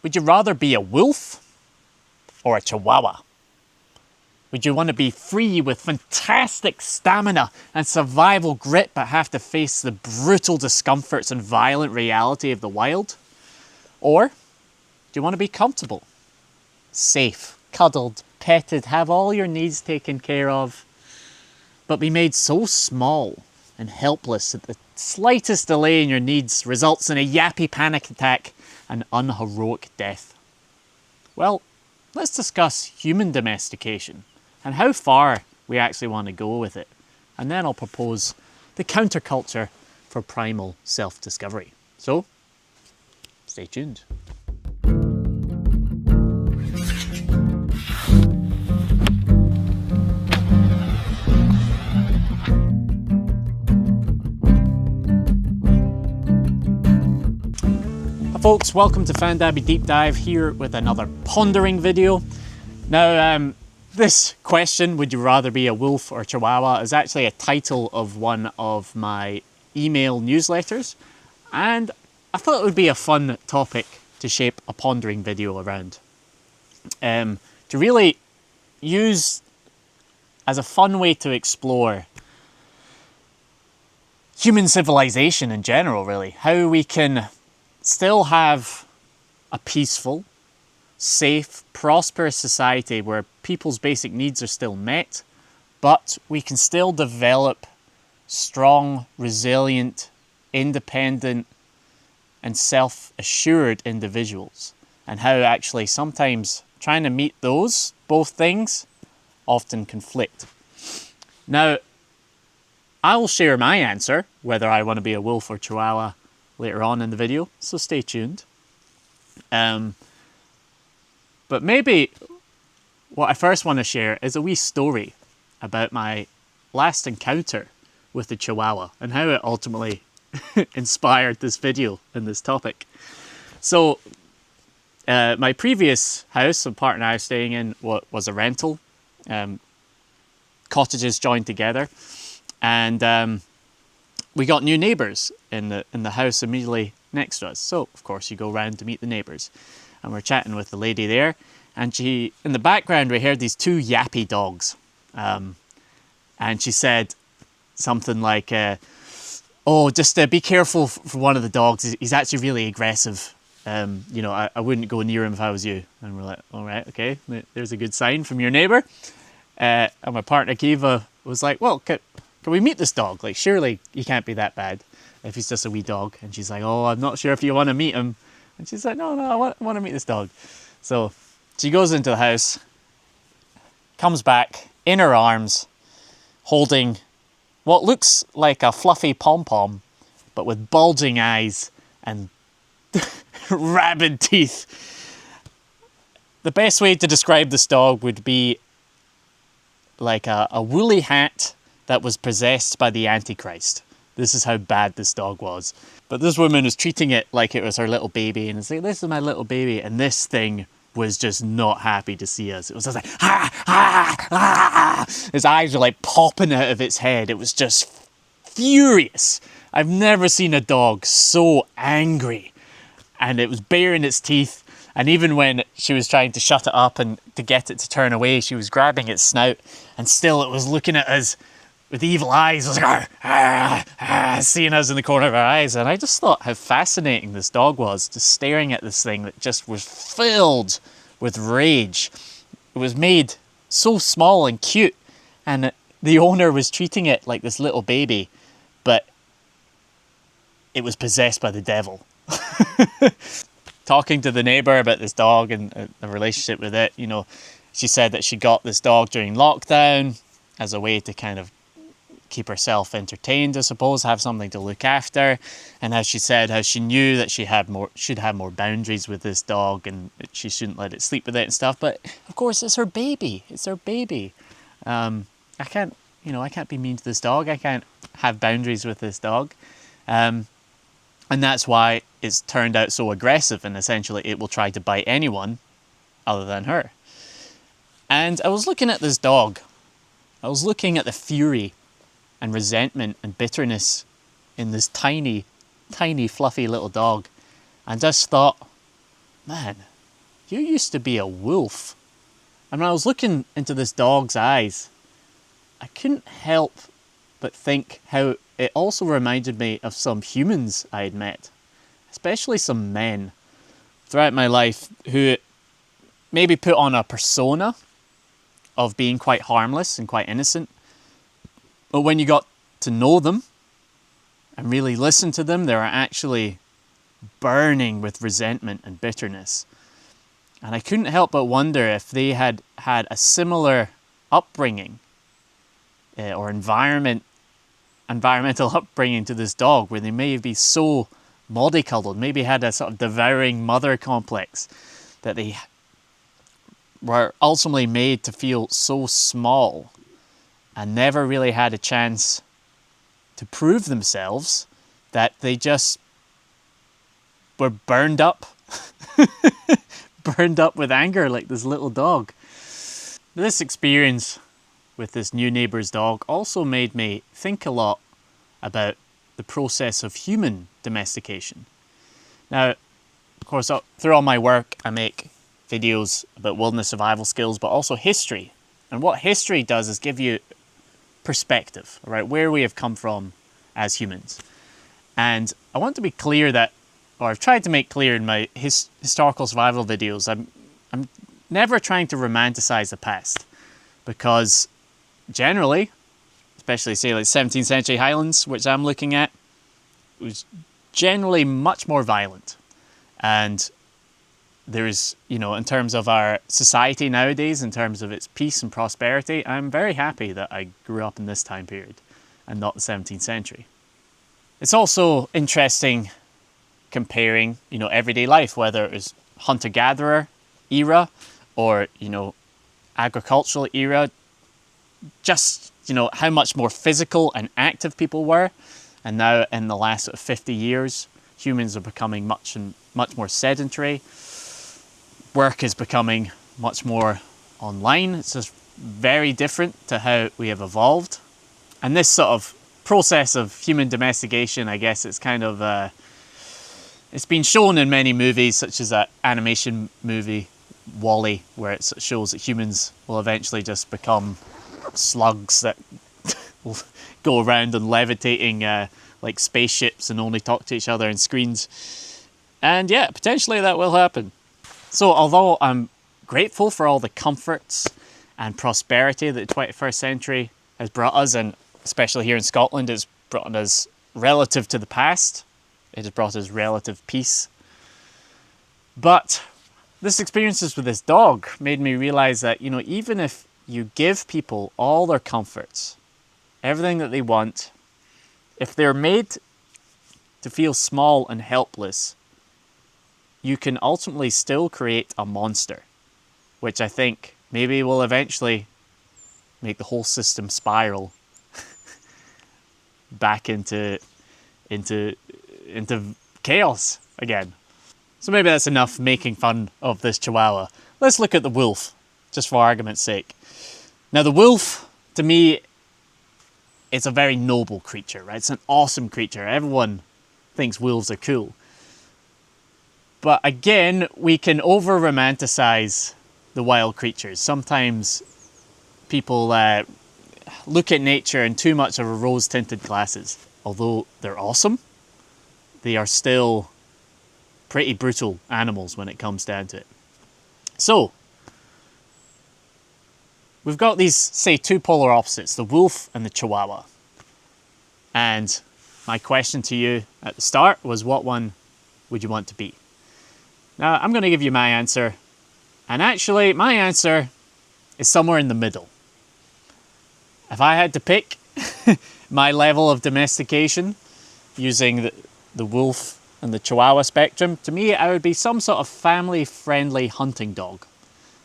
Would you rather be a wolf or a Chihuahua? Would you want to be free with fantastic stamina and survival grit but have to face the brutal discomforts and violent reality of the wild? Or do you want to be comfortable, safe, cuddled, petted, have all your needs taken care of, but be made so small and helpless that the slightest delay in your needs results in a yappy panic attack and unheroic death? Well, let's discuss human domestication and how far we actually want to go with it. And then I'll propose the counterculture for primal self-discovery. So, stay tuned. Hi folks, welcome to Fandabi Deep Dive, here with another pondering video. Now, this question, would you rather be a wolf or Chihuahua, is actually a title of one of my email newsletters, and I thought it would be a fun topic to shape a pondering video around. To really use as a fun way to explore human civilization in general, really. How we can still have a peaceful, safe, prosperous society where people's basic needs are still met, but we can still develop strong, resilient, independent, and self-assured individuals. And how actually sometimes trying to meet those, both things, often conflict. Now, I will share my answer, whether I want to be a wolf or Chihuahua, later on in the video, so stay tuned. But maybe what I first want to share is a wee story about my last encounter with the Chihuahua and how it ultimately inspired this video and this topic. So, my previous house, the partner I was staying in, was a rental. Cottages joined together, and we got new neighbours in the house immediately next to us. So, of course, you go round to meet the neighbours. And we're chatting with the lady there. And in the background, we heard these two yappy dogs. And she said something like, oh, just be careful for one of the dogs. He's actually really aggressive. You know, I wouldn't go near him if I was you. And we're like, all right, okay. There's a good sign from your neighbour. And my partner, Kiva, was like, well, can we meet this dog? Like, surely he can't be that bad if he's just a wee dog. And she's like, oh, I'm not sure if you want to meet him. And she's like, no, I want to meet this dog. So she goes into the house, comes back in her arms, holding what looks like a fluffy pom-pom, but with bulging eyes and rabid teeth. The best way to describe this dog would be like a woolly hat that was possessed by the Antichrist. This is how bad this dog was. But this woman was treating it like it was her little baby, and it's like, this is my little baby. And this thing was just not happy to see us. It was just like, His eyes were like popping out of its head. It was just furious. I've never seen a dog so angry. And it was baring its teeth. And even when she was trying to shut it up and to get it to turn away, she was grabbing its snout, and still it was looking at us with evil eyes. It was like, seeing us in the corner of our eyes. And I just thought how fascinating this dog was, just staring at this thing that just was filled with rage. It was made so small and cute, and the owner was treating it like this little baby, but it was possessed by the devil. Talking to the neighbour about this dog and the relationship with it, you know, she said that she got this dog during lockdown as a way to kind of keep herself entertained, I suppose, have something to look after. And as she said, how she knew that she should have more boundaries with this dog, and she shouldn't let it sleep with it and stuff. But of course, it's her baby. It's her baby. I can't be mean to this dog. I can't have boundaries with this dog. And that's why it's turned out so aggressive, and essentially it will try to bite anyone other than her. And I was looking at this dog. I was looking at the fury and resentment and bitterness in this tiny, tiny, fluffy little dog, and just thought, man, you used to be a wolf. And when I was looking into this dog's eyes, I couldn't help but think how it also reminded me of some humans I had met, especially some men throughout my life who maybe put on a persona of being quite harmless and quite innocent. But when you got to know them and really listen to them, they were actually burning with resentment and bitterness. And I couldn't help but wonder if they had had a similar upbringing or environmental upbringing to this dog, where they may be so mollycoddled, maybe had a sort of devouring mother complex, that they were ultimately made to feel so small and never really had a chance to prove themselves, that they just were burned up burned up with anger like this little dog. This experience with this new neighbour's dog also made me think a lot about the process of human domestication. Now, of course, through all my work, I make videos about wilderness survival skills, but also history. And what history does is give you perspective, right, where we have come from as humans. And I want to be clear that, or I've tried to make clear in my historical survival videos, I'm never trying to romanticize the past, because generally, especially say like 17th century Highlands, which I'm looking at, it was generally much more violent. And there's, you know, in terms of our society nowadays, in terms of its peace and prosperity, I'm very happy that I grew up in this time period and not the 17th century. It's also interesting comparing, you know, everyday life, whether it was hunter-gatherer era or, you know, agricultural era, just, you know, how much more physical and active people were. And now in the last sort of 50 years, humans are becoming much more sedentary. Work is becoming much more online. It's just very different to how we have evolved. And this sort of process of human domestication, I guess it's kind of, it's been shown in many movies, such as that animation movie, Wall-E, where it shows that humans will eventually just become slugs that will go around and levitating like spaceships and only talk to each other in screens. And yeah, potentially that will happen. So although I'm grateful for all the comforts and prosperity that the 21st century has brought us, and especially here in Scotland, it's brought us relative to the past. It has brought us relative peace. But this experiences with this dog made me realize that, you know, even if you give people all their comforts, everything that they want, if they're made to feel small and helpless, you can ultimately still create a monster, which I think maybe will eventually make the whole system spiral back into chaos again. So maybe that's enough making fun of this Chihuahua. Let's look at the wolf, just for argument's sake. Now the wolf, to me, it's a very noble creature, right? It's an awesome creature. Everyone thinks wolves are cool. But again, we can over-romanticize the wild creatures. Sometimes people look at nature in too much of a rose-tinted glasses. Although they're awesome, they are still pretty brutal animals when it comes down to it. So, we've got these, say, two polar opposites, the wolf and the Chihuahua. And my question to you at the start was, what one would you want to be? Now, I'm going to give you my answer. And actually, my answer is somewhere in the middle. If I had to pick my level of domestication using the wolf and the Chihuahua spectrum, to me, I would be some sort of family-friendly hunting dog.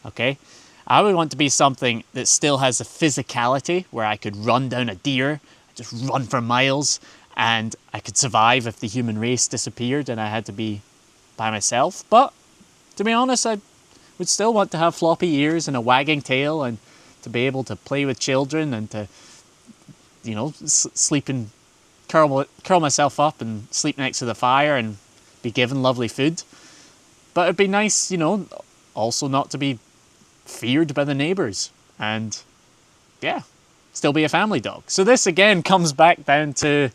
Okay? I would want to be something that still has a physicality where I could run down a deer, just run for miles, and I could survive if the human race disappeared and I had to be by myself. But to be honest, I would still want to have floppy ears and a wagging tail and to be able to play with children and to, you know, sleep and curl myself up and sleep next to the fire and be given lovely food. But it'd be nice, you know, also not to be feared by the neighbours, and yeah, still be a family dog. So this again comes back down to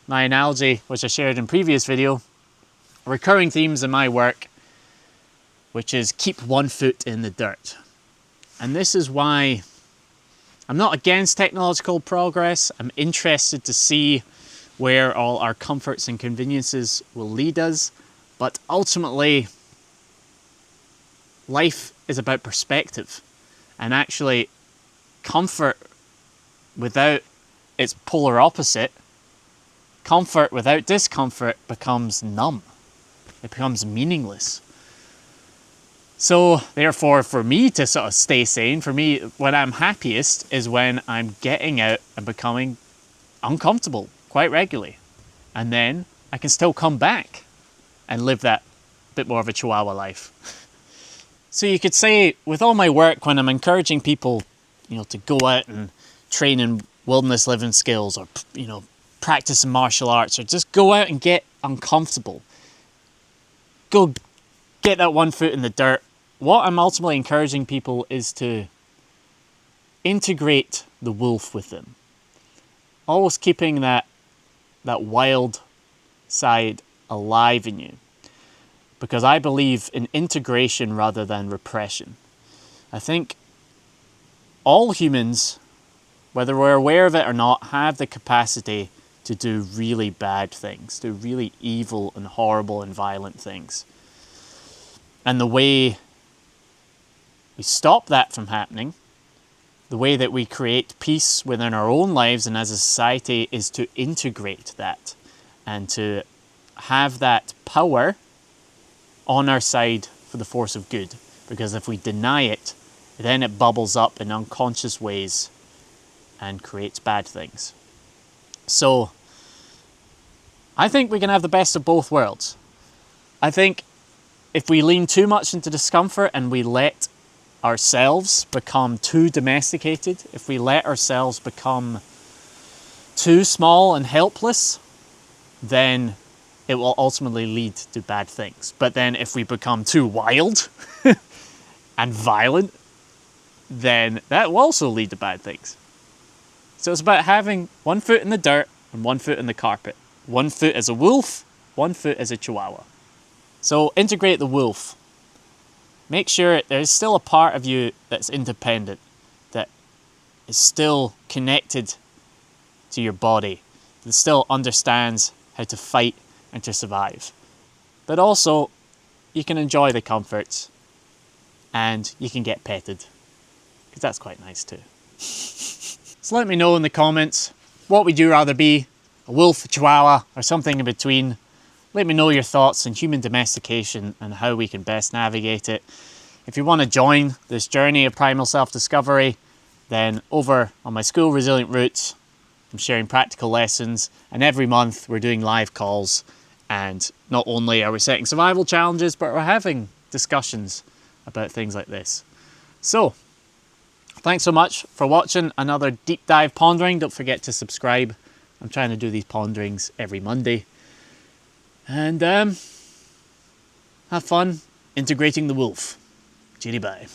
my analogy, which I shared in previous video, recurring themes in my work, which is keep one foot in the dirt. And this is why I'm not against technological progress. I'm interested to see where all our comforts and conveniences will lead us. But ultimately, life is about perspective. And actually, comfort without its polar opposite, comfort without discomfort, becomes numb. It becomes meaningless. So therefore, for me to sort of stay sane, for me, when I'm happiest is when I'm getting out and becoming uncomfortable quite regularly. And then I can still come back and live that bit more of a Chihuahua life. So you could say, with all my work, when I'm encouraging people, to go out and train in wilderness living skills, or, practice martial arts, or just go out and get uncomfortable, go get that one foot in the dirt. What I'm ultimately encouraging people is to integrate the wolf with them. Always keeping that wild side alive in you. Because I believe in integration rather than repression. I think all humans, whether we're aware of it or not, have the capacity to do really bad things, do really evil and horrible and violent things. And the way we stop that from happening, the way that we create peace within our own lives and as a society, is to integrate that and to have that power on our side for the force of good. Because if we deny it, then it bubbles up in unconscious ways and creates bad things. So I think we can have the best of both worlds. I think if we lean too much into discomfort and we let ourselves become too domesticated, if we let ourselves become too small and helpless, then it will ultimately lead to bad things. But then if we become too wild and violent, then that will also lead to bad things. So it's about having one foot in the dirt and one foot in the carpet. One foot as a wolf, one foot as a Chihuahua. So integrate the wolf. Make sure there's still a part of you that's independent, that is still connected to your body, that still understands how to fight and to survive. But also, you can enjoy the comforts and you can get petted, because that's quite nice too. So let me know in the comments, what would you rather be, a wolf, a Chihuahua, or something in between? Let me know your thoughts on human domestication and how we can best navigate it. If you want to join this journey of primal self-discovery, then over on my school, Resilient Roots, I'm sharing practical lessons, and every month we're doing live calls, and not only are we setting survival challenges, but we're having discussions about things like this. So, thanks so much for watching another deep dive pondering. Don't forget to subscribe. I'm trying to do these ponderings every Monday. And have fun integrating the wolf. Cheery bye.